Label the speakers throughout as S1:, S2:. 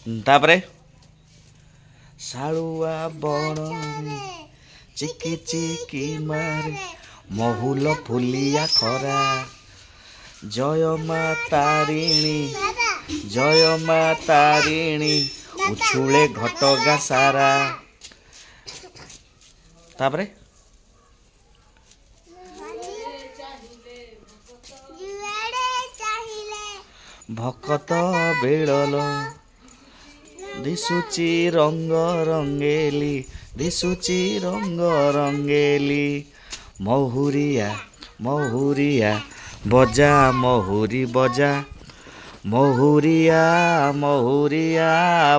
S1: तापरे शालुआ बण चिकी चिकी मारे महुल फुलिया खरा जय मा तारिणी उछुले घटगा सारा। तापरे भकत बेड़ल दिसुची रंग रंगेली महुरिया बजा महुरी बजा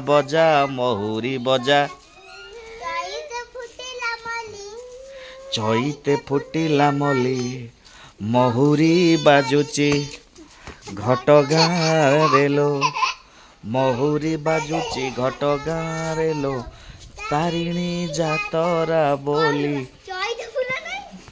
S1: बजा महुरी बजा। चईते फुटिला मली महुरी बाजुची घटगाँ लो महुरी बाजुची घटगाँ लो तारिणी जातरा बोली